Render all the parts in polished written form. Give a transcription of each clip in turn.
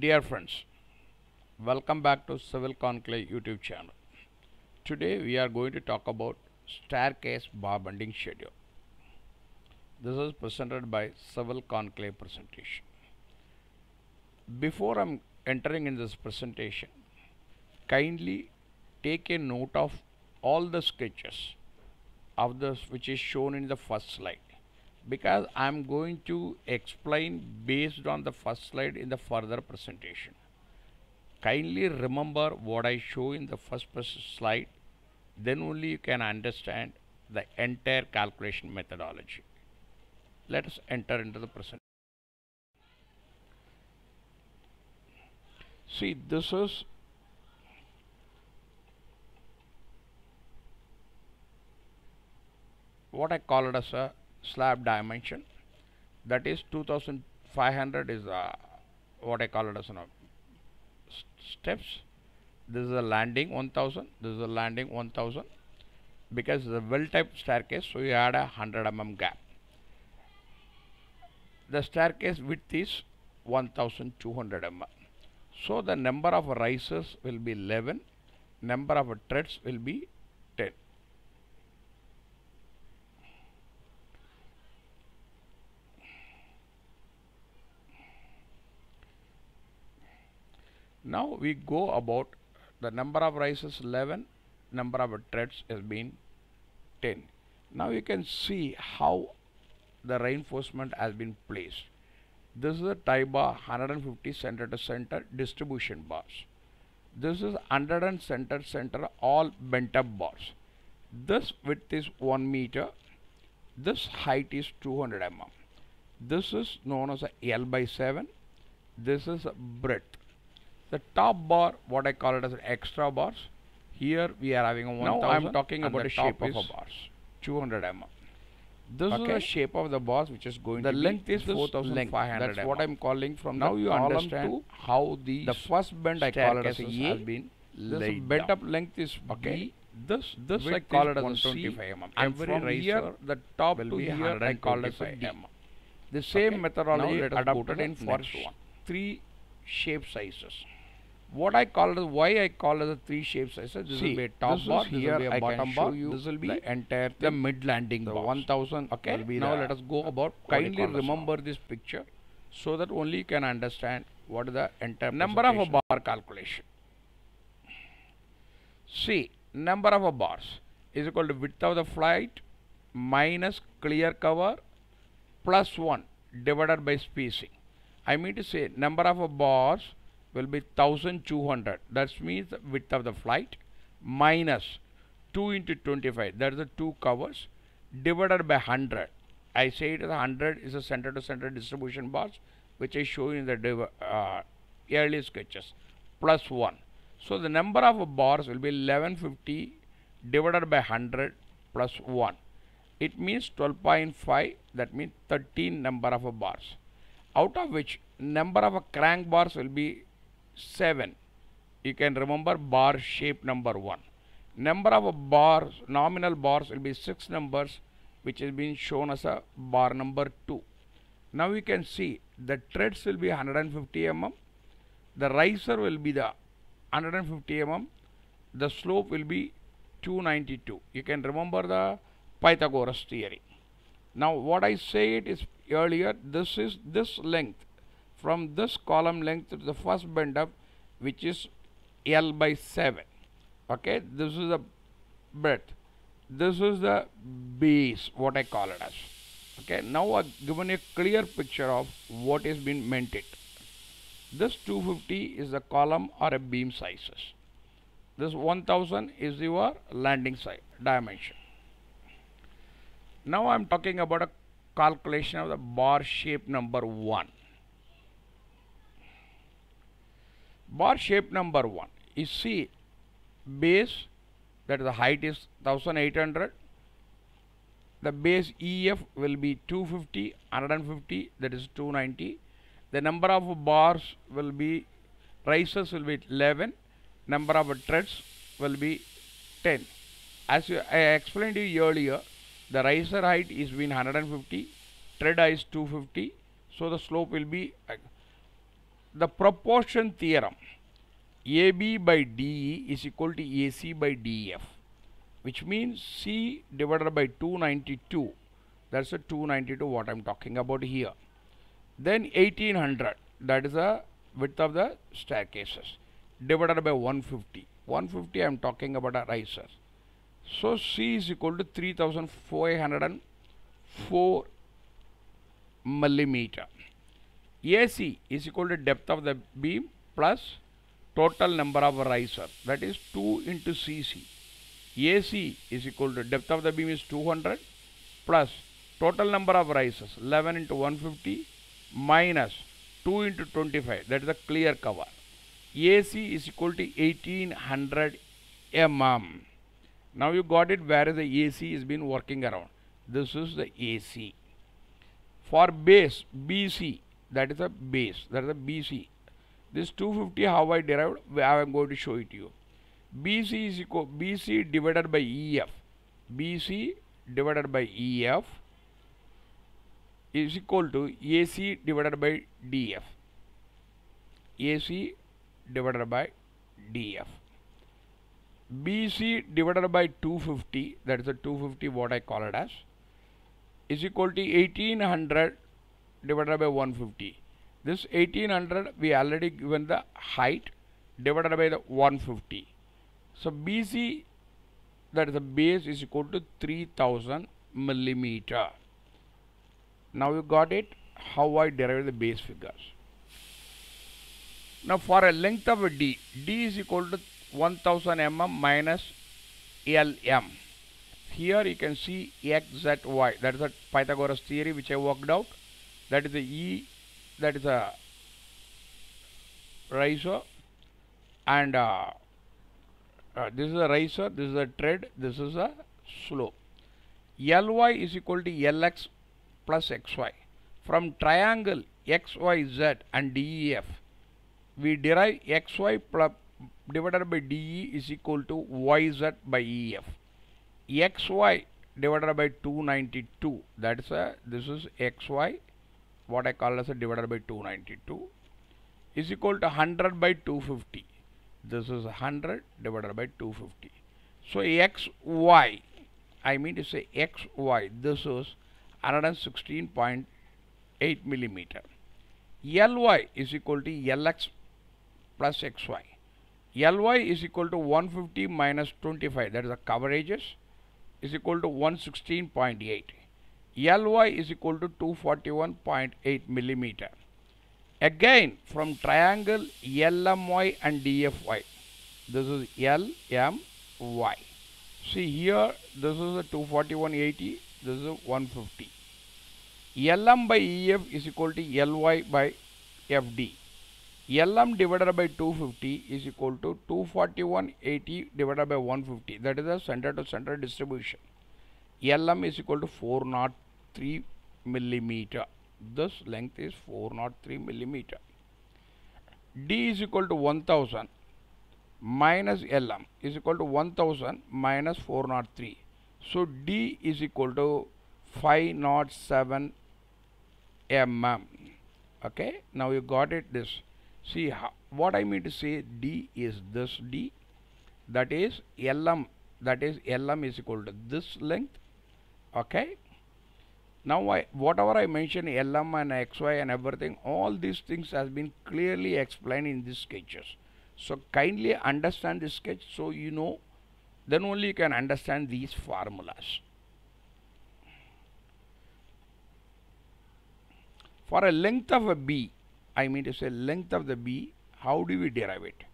Dear friends, welcome back to Civil Conclave YouTube channel. Today we are going to talk about staircase bar bending schedule. This is presented by Civil Conclave presentation. Before I'm entering in this presentation, kindly take a note of all the sketches of this which is shown in the first slide, because I'm going to explain based on the first slide in the further presentation. Kindly remember what I show in the first slide, then only you can understand the entire calculation methodology. Let us enter into the presentation. See, this is what I call it as a slab dimension, that is 2500 is what I call it as steps. This is a landing 1000, this is a landing 1000, because it's a well type staircase, so you add a 100 mm gap. The staircase width is 1200 mm, so the number of rises will be 11, number of treads will be 10. Now we go about the number of rises 11, number of treads has been 10. Now you can see how the reinforcement has been placed. This is a tie bar 150 center to center distribution bars. This is 100 and center all bent up bars. This width is 1 meter. This height is 200 mm. This is known as a L by 7. This is a breadth. The top bar, what I call it as an extra bars. Here we are having a 1000. Now I am talking about the shape of a bars, 200 mm. This is the shape of the bars which is going to be. The length is 4500. That's what I am calling from. Now you understand how the first bend I call it as a A has been. This bent up length is B. This I call it as a 125 mm. And from here the top will be here I call it as a D. The same methodology adopted in for three shape sizes. What I call it, why I call it the three shape sizes. This will be a top bar, this will be a bottom bar, this will be the entire the mid landing bar. 1000. Okay. Now let us go about. Kindly remember this picture so that only you can understand what is the entire number of a bar calculation. See, number of a bars is equal to width of the flight minus clear cover plus 1 divided by spacing. I mean to say number of a bars will be 1200. That means the width of the flight minus 2 into 25. That is the 2 covers divided by 100. I say it as 100 is a center to center distribution bars, which I show in the early sketches, plus 1. So the number of bars will be 1150 divided by 100 plus 1. It means 12.5. That means 13 number of bars, out of which number of crank bars will be 7. You can remember bar shape number 1. Number of bars, nominal bars will be 6 numbers, which is being shown as a bar number 2. Now you can see the treads will be 150 mm. The riser will be the 150 mm. The slope will be 292. You can remember the Pythagoras theory. Now what I said is earlier, this is this length from this column length to the first bend up, which is L by 7. Okay, this is the breadth, this is the base, what I call it as. Okay, now I've given a clear picture of what is being meant it. This 250 is the column or a beam sizes. This 1000 is your landing side dimension. Now I am talking about a calculation of the bar shape number 1. Bar shape number 1 is, see, base, that is the height is 1800. The base EF will be 250, 150, that is 290. The number of bars will be, rises will be 11. Number of treads will be 10. As I explained to you earlier, the riser height is been 150, tread height is 250, so the slope will be the proportion theorem, AB by DE is equal to AC by DF, which means C divided by 292. That's a 292 what I'm talking about here. Then 1800, that is the width of the staircases, divided by 150. 150 I'm talking about a riser. So C is equal to 3504 millimeter. AC is equal to depth of the beam plus total number of riser, that is 2 into CC. AC is equal to depth of the beam is 200 plus total number of risers 11 into 150 minus 2 into 25, that is the clear cover. AC is equal to 1800 mm. Now you got it where the AC is been working around. This is the AC. For base BC, that is a base, that is a BC. This 250 how I derived, I am going to show it to you. BC is equal BC divided by EF. BC divided by EF is equal to AC divided by DF. AC divided by DF. BC divided by 250, that is the 250 what I call it as, is equal to 1800 divided by 150. This 1800 we already given the height divided by the 150. So BC, that is the base, is equal to 3000 millimeter. Now you got it how I derive the base figures. Now for a length of a D, D is equal to 1000 mm minus LM. Here you can see X, Z, Y. That is the Pythagoras theory which I worked out. That is the E, that is a riser, and this is a riser, this is a tread, this is a slope. Ly is equal to Lx plus xy. From triangle XYZ and DEF, we derive xy plus divided by DE is equal to YZ by EF. XY divided by 292, that is a, this is XY, what I call as a divided by 292, is equal to 100 by 250. This is 100 divided by 250. So XY, I mean to say XY, this is 116.8 millimeter. Ly is equal to Lx plus xy. Ly is equal to 150 minus 25, that is the coverages, is equal to 116.8. Ly is equal to 241.8 millimeter. Again from triangle LMY and DFY, this is LMY. See here, this is a 241.80, this is a 150. LM by EF is equal to Ly by FD. LM divided by 250 is equal to 241.80 divided by 150. That is the center to center distribution. LM is equal to 403 millimeter. This length is 403 millimeter. D is equal to 1000 minus LM is equal to 1000 minus 403. So D is equal to 507 mm. Okay, now you got it. This, see what I mean to say, D is this D, that is LM, that is LM is equal to this length. Okay, now whatever I mentioned, LM and XY and everything, all these things has been clearly explained in these sketches. So kindly understand this sketch, so you know, then only you can understand these formulas. For a length of a B, I mean to say length of the B, how do we derive it?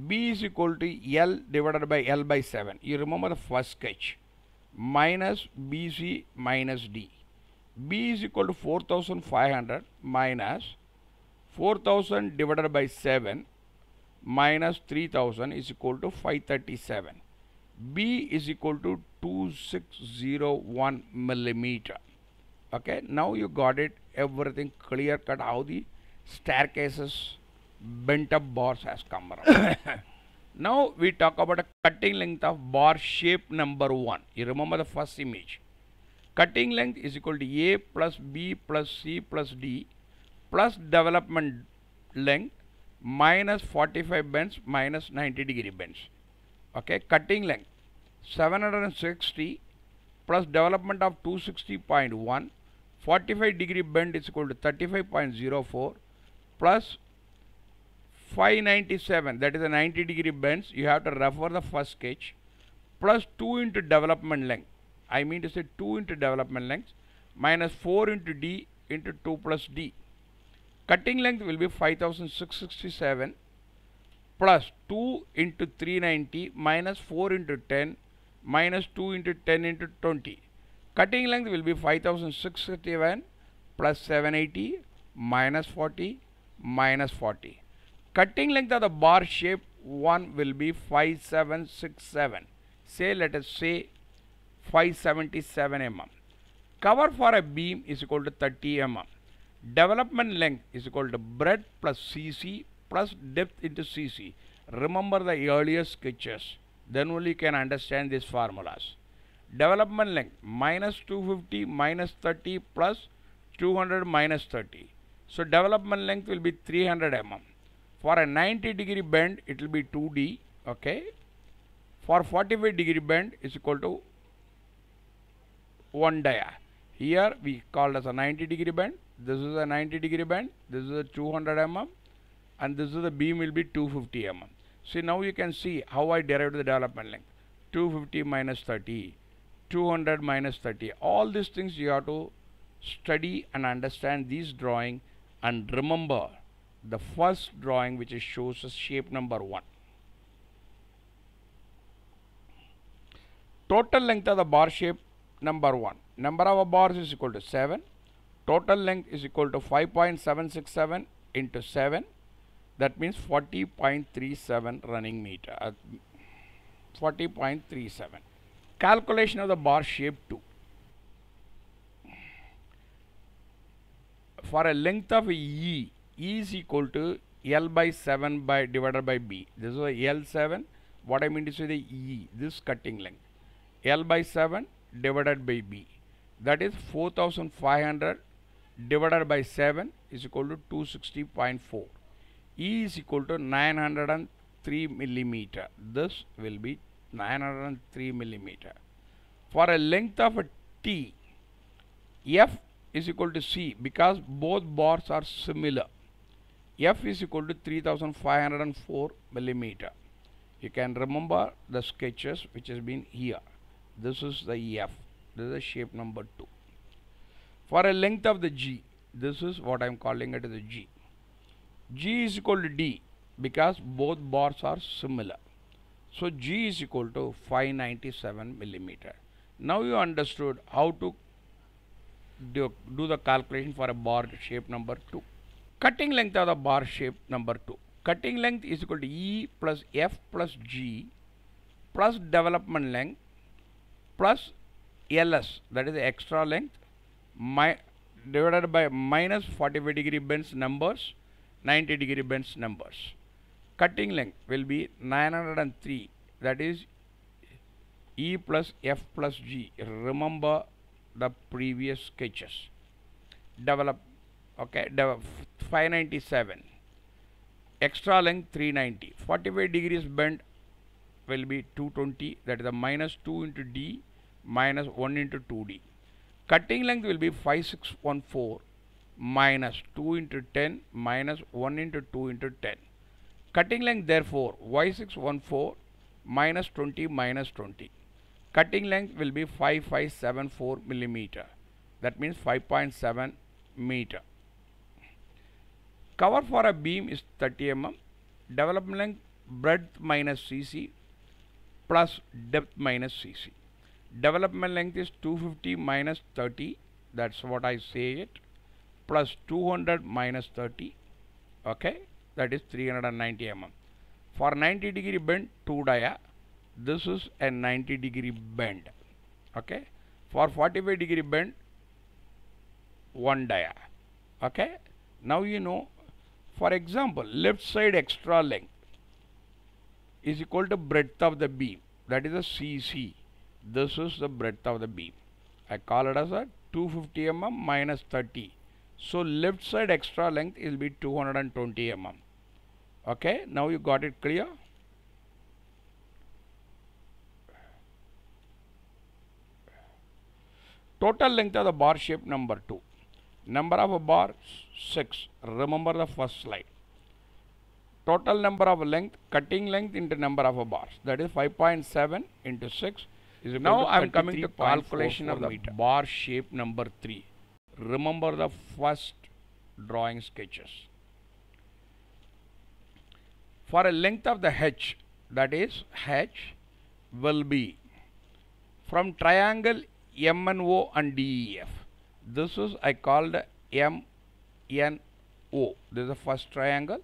B is equal to L divided by L by 7. You remember the first sketch, minus BC minus D. B is equal to 4500 minus 4000 divided by 7 minus 3000 is equal to 537. B is equal to 2601 millimeter. Okay, now you got it, everything clear cut how the staircases bent up bars has come around. Now we talk about a cutting length of bar shape number 1. You remember the first image. Cutting length is equal to A plus B plus C plus D plus development length minus 45 bends minus 90 degree bends. Okay, cutting length 760 plus development of 260.1, 45 degree bend is equal to 35.04 plus 597, that is a 90 degree bends. You have to refer the first sketch, plus 2 into development length. I mean to say 2 into development length minus 4 into D into 2 plus D. Cutting length will be 5667 plus 2 into 390 minus 4 into 10 minus 2 into 10 into 20. Cutting length will be 5661 plus 780 minus 40 minus 40. Cutting length of the bar shape 1 will be 5767. Say, let us say 577 mm. Cover for a beam is equal to 30 mm. Development length is equal to breadth plus cc plus depth into cc. Remember the earlier sketches, then only you can understand these formulas. Development length minus 250 minus 30 plus 200 minus 30. So development length will be 300 mm. For a 90 degree bend, it will be 2D. Okay. For 45 degree bend is equal to 1 dia. Here we called as a 90 degree bend. This is a 90 degree bend. This is a 200 mm. And this is the beam will be 250 mm. See, now you can see how I derived the development length. 250 minus 30. 200 minus 30. All these things you have to study and understand these drawing, and remember the first drawing which is shows us shape number 1. Total length of the bar shape number 1. Number of bars is equal to 7. Total length is equal to 5.767 into 7. That means 40.37 running meter. 40.37. Calculation of the bar shape 2. For a length of E is equal to L by 7 by divided by B. This is a L7. What I mean to say the E, this cutting length. L by 7 divided by B. That is 4500 divided by 7 is equal to 260.4. E is equal to 903 millimeter. This will be 903 millimeter. For a length of a T, F is equal to C because both bars are similar. F is equal to 3504 millimeter. You can remember the sketches which has been here. This is the F. This is the shape number 2. For a length of the G, this is what I am calling it as the G. G is equal to D because both bars are similar. So G is equal to 597 millimeter. Now you understood how to do the calculation for a bar shape number 2. Cutting length of the bar shape number 2. Cutting length is equal to E plus F plus G plus development length plus LS, that is the extra length, divided by minus 45 degree bends numbers, 90 degree bends numbers. Cutting length will be 903, that is E plus F plus G. Remember the previous sketches. Develop, okay, 597. Extra length 390. 45 degrees bend will be 220, that is a minus 2 into D minus 1 into 2D. Cutting length will be 5614 minus 2 into 10 minus 1 into 2 into 10. Cutting length therefore Y614 minus 20 minus 20. Cutting length will be 5574 millimeter. That means 5.7 meter. Cover for a beam is 30 mm. Development length breadth minus cc plus depth minus cc. Development length is 250 minus 30. That's what I say it. Plus 200 minus 30. Okay. That is 390 mm. For 90 degree bend, 2 dia. This is a 90 degree bend. Okay. For 45 degree bend, 1 dia. Okay. Now you know, for example, left side extra length is equal to breadth of the beam. That is a CC. This is the breadth of the beam. I call it as a 250 mm minus 30. So left side extra length will be 220 mm. Okay, now you got it clear? Total length of the bar shape number 2. Number of a bar 6. Remember the first slide. Total number of length, cutting length into number of a bars. That is 5.7 into 6 is equal Now to I am coming to 33.44 calculation of the meter. Bar shape number 3. Remember the first drawing sketches. For a length of the H, that is H will be from triangle MNO and DEF. This is I called MNO. This is the first triangle.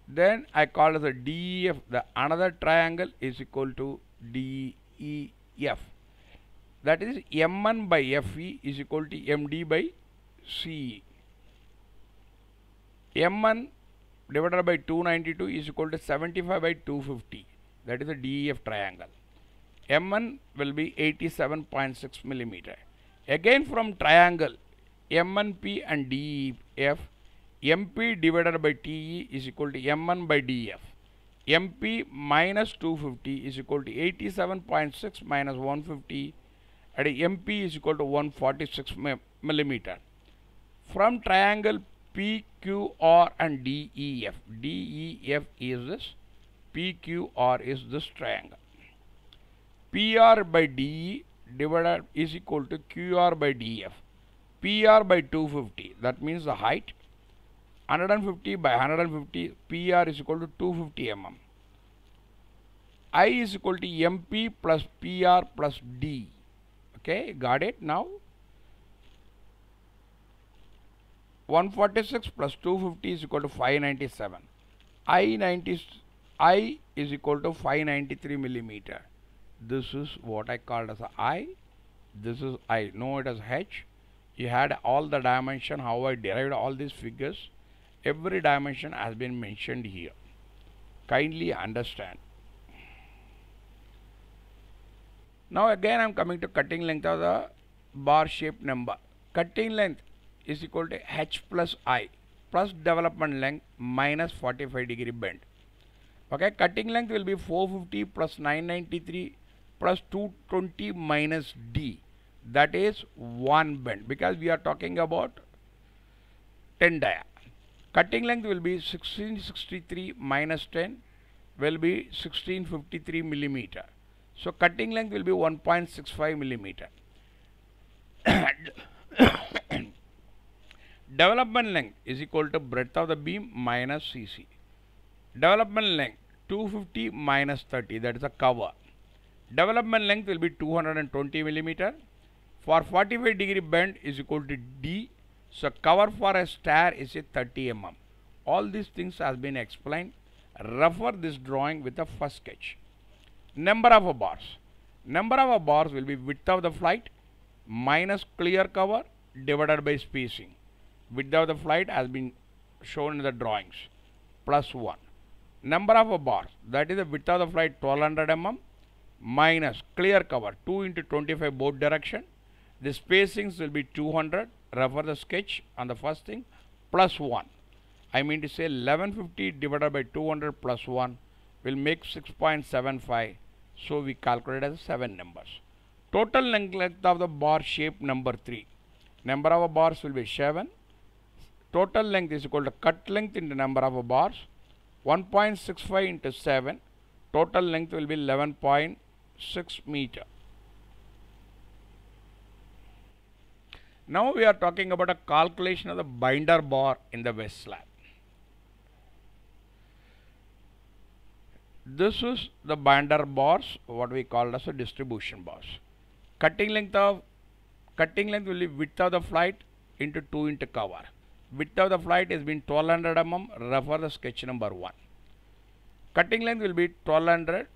Then I call it the DEF. The another triangle is equal to DEF. That is M1 by FE is equal to MD by CE. M1 divided by 292 is equal to 75 by 250. That is the DEF triangle. M1 will be 87.6 millimeter. Again from triangle M1P and DEF, MP divided by TE is equal to M1 by DF. MP minus 250 is equal to 87.6 minus 150 and MP is equal to 146 millimeter. From triangle PQR and DEF, DEF is this, PQR is this triangle. PR by DE divided is equal to QR by DF. PR by 250, that means the height. 150 by 150, PR is equal to 250 mm. I is equal to MP plus PR plus D. Okay, got it now? 146 plus 250 is equal to 597. I is equal to 593 millimeter. This is what I called as a I. This is I. Know it as H. You had all the dimension, how I derived all these figures. Every dimension has been mentioned here. Kindly understand. Now again I am coming to cutting length of the bar shape number. Cutting length is equal to H plus I plus development length minus 45 degree bend. Okay, cutting length will be 450 plus 993 plus 220 minus D. That is 1 bend because we are talking about 10 dia. Cutting length will be 1663 minus 10 will be 1653 millimeter. So cutting length will be 1.65 millimeter. Development length is equal to breadth of the beam minus CC. Development length 250 minus 30, that is a cover. Development length will be 220 millimeter. For 45 degree bend is equal to D. So cover for a stair is a 30 mm. All these things has been explained. Refer this drawing with the first sketch. Number of bars. Number of bars will be width of the flight minus clear cover divided by spacing. Width of the flight has been shown in the drawings plus 1. Number of bars, that is the width of the flight 1200 mm minus clear cover 2 into 25 both direction. The spacings will be 200. Refer the sketch on the first thing plus 1. I mean to say 1150 divided by 200 plus 1 will make 6.75. So we calculate as 7 numbers. Total length of the bar shape number 3. Number of bars will be 7. Total length is equal to cut length into number of bars. 1.65 into 7. Total length will be 11.6 meter. Now we are talking about a calculation of the binder bar in the west slab. This is the binder bars, what we call as a distribution bars. Cutting length will be width of the flight into 2 into cover. Width of the flight has been 1200 mm. Refer the sketch number 1. Cutting length will be 1200.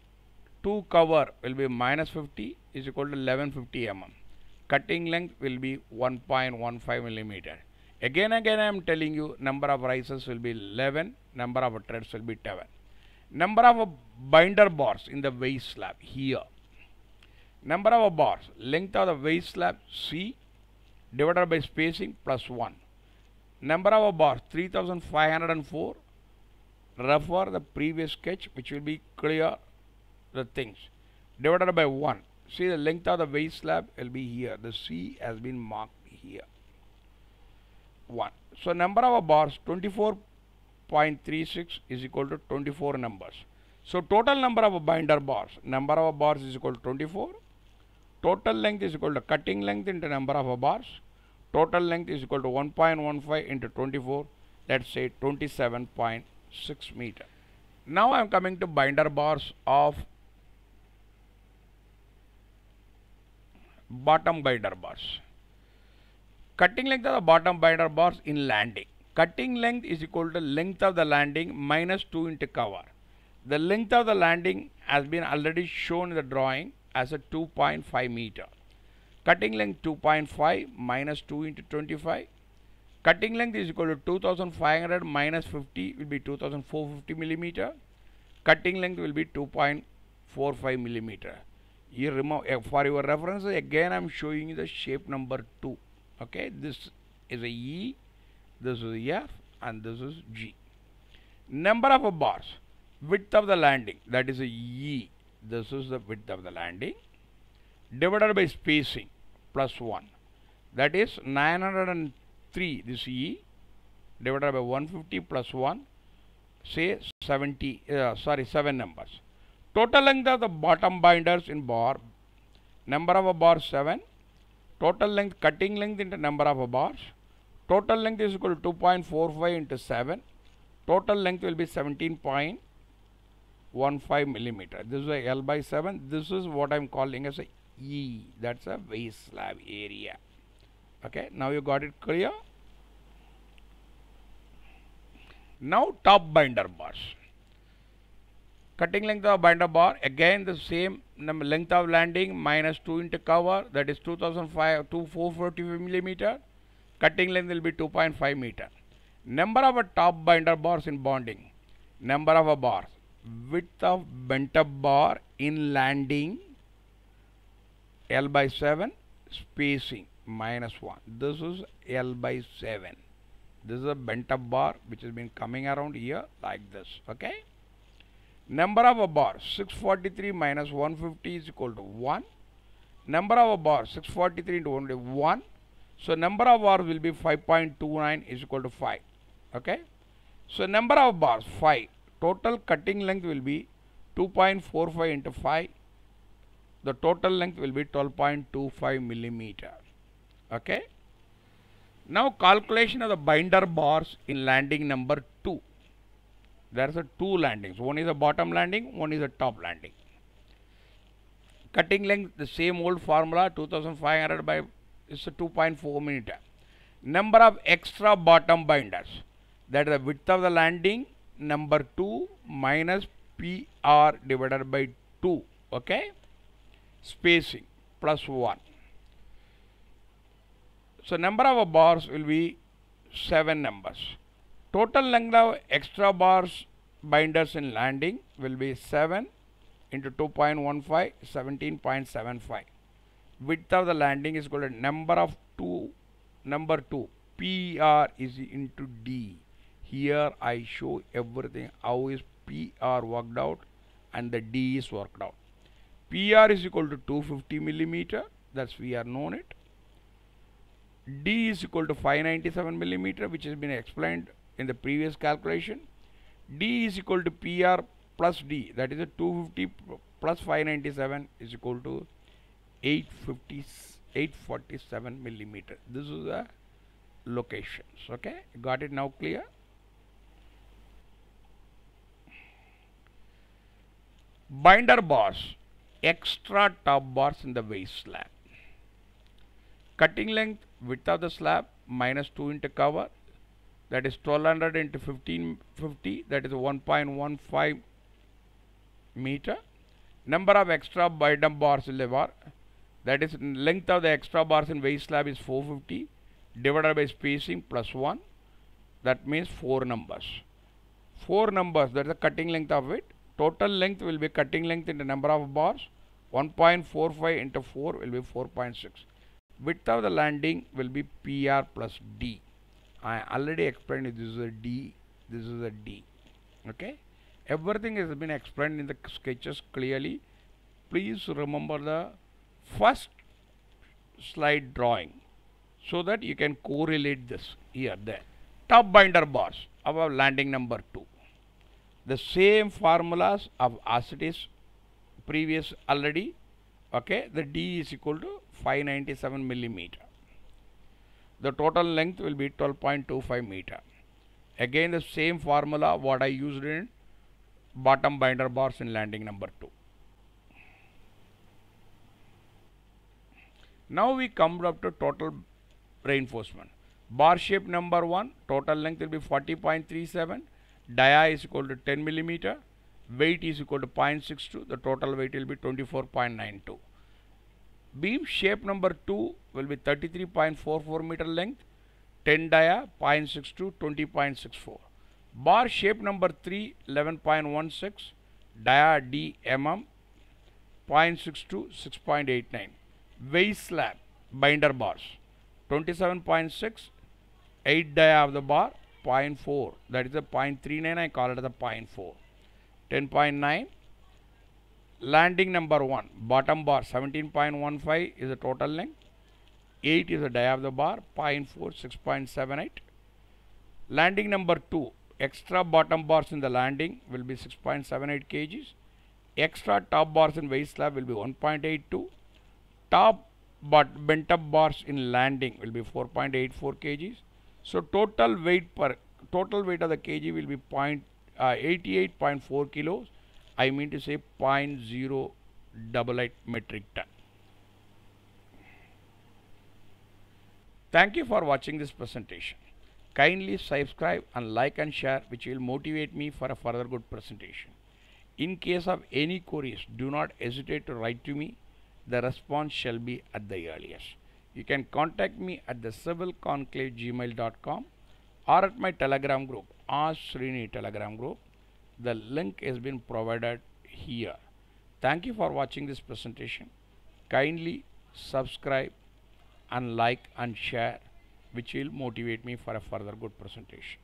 2 cover will be minus 50 is equal to 1150 mm. Cutting length will be 1.15 millimeter. Again I am telling you number of rises will be 11. Number of threads will be 7. Number of binder bars in the waist slab here. Number of bars, length of the waist slab C, divided by spacing plus 1. Number of bars 3504. Refer the previous sketch which will be clear the things. Divided by 1. See, the length of the base slab will be here. The C has been marked here. 1. So number of bars 24.36 is equal to 24 numbers. So total number of binder bars, number of bars is equal to 24. Total length is equal to cutting length into number of bars. Total length is equal to 1.15 into 24. Let's say 27.6 meter. Now I am coming to binder bars of bottom binder bars. Cutting length of the bottom binder bars in landing. Cutting length is equal to length of the landing minus 2 into cover. The length of the landing has been already shown in the drawing as a 2.5 meter. Cutting length 2.5 minus 2 into 25. Cutting length is equal to 2500 minus 50 will be 2450 millimeter. Cutting length will be 2.45 millimeter. Here, for your reference, again I am showing you the shape number 2. Okay, this is a E, this is a F, and this is G. Number of bars, width of the landing, that is a E. This is the width of the landing, divided by spacing plus 1. That is 903, this E, divided by 150 plus 1, say 7 numbers. Total length of the bottom binders in bar, number of bars 7. Total length, cutting length into number of bars. Total length is equal to 2.45 into 7. Total length will be 17.15 millimeter. This is a L by 7. This is what I am calling as a E. That's a base slab area. Okay, now you got it clear. Now top binder bars. Cutting length of binder bar, again the same length of landing minus 2 into cover, that is 445 millimeter. Cutting length will be 2.5 meter. Number of top binder bars in bonding. Number of bars. Width of bent up bar in landing L by 7. Spacing minus 1. This is L by 7. This is a bent up bar which has been coming around here like this. Okay. Number of bars 643 minus 150 is equal to 1. Number of bars 643 into only 1. So number of bars will be 5.29 is equal to 5. Okay. So number of bars 5. Total cutting length will be 2.45 into 5. The total length will be 12.25 millimeter. Okay. Now calculation of the binder bars in landing number 2. There are two landings. One is a bottom landing, one is a top landing. Cutting length, the same old formula, 2500 by is a 2.4 meter. Number of extra bottom binders, that is the width of the landing number 2 minus PR divided by 2. Okay. Spacing plus 1. So number of bars will be 7 numbers. Total length of extra bars binders in landing will be 7 into 2.15, 17.75. Width of the landing is equal to number 2, PR is into D. Here I show everything, how is PR worked out and the D is worked out. PR is equal to 250 millimeter, that's we are known it. D is equal to 597 millimeter, which has been explained in the previous calculation. D is equal to PR plus D, that is a 250 plus 597 is equal to 847 millimeter. This is the locations. Okay, got it now clear? Binder bars, extra top bars in the waist slab. Cutting length, width of the slab minus 2 into cover, that is 1200 into 1550, that is 1.15 meter. Number of extra binder bars in the bar, that is length of the extra bars in waist slab is 450 divided by spacing plus 1, that means 4 numbers. 4 numbers, that is the cutting length of it. Total length will be cutting length into number of bars. 1.45 into 4 will be 4.6. Width of the landing will be PR plus D. I already explained it. This is a D, this is a D. Okay, everything has been explained in the sketches clearly. Please remember the first slide drawing so that you can correlate this here. The top binder bars of our landing number 2. The same formulas of as it is previous already. Okay, the D is equal to 597 millimeter. The total length will be 12.25 meter. Again the same formula what I used in bottom binder bars in landing number 2. Now we come up to total reinforcement. Bar shape number 1, total length will be 40.37, dia is equal to 10 millimeter, weight is equal to 0.62, the total weight will be 24.92. Beam shape number 2 will be 33.44 meter length, 10 dia, 0.62, 20.64. Bar shape number 3, 11.16, dia D mm, 0.62, 6.89. Waist slab binder bars 27.6, 8 dia of the bar, 0.4, that is a 0.39, I call it as a 0.4. 10.9. Landing number 1, bottom bar 17.15 is the total length, 8 is the dia of the bar, 0.4, 6.78. Landing number 2, extra bottom bars in the landing will be 6.78 kgs, extra top bars in waist slab will be 1.82, top but bent up bars in landing will be 4.84 kgs. So total weight of the kg will be 88.4 kilos. I mean to say 0.088 metric ton. Thank you for watching this presentation. Kindly subscribe and like and share, which will motivate me for a further good presentation. In case of any queries, do not hesitate to write to me. The response shall be at the earliest. You can contact me at the civilconclave@gmail.com or at my Telegram group, Ask Srini Telegram group. The link has been provided here. Thank you for watching this presentation. Kindly subscribe and like and share, which will motivate me for a further good presentation.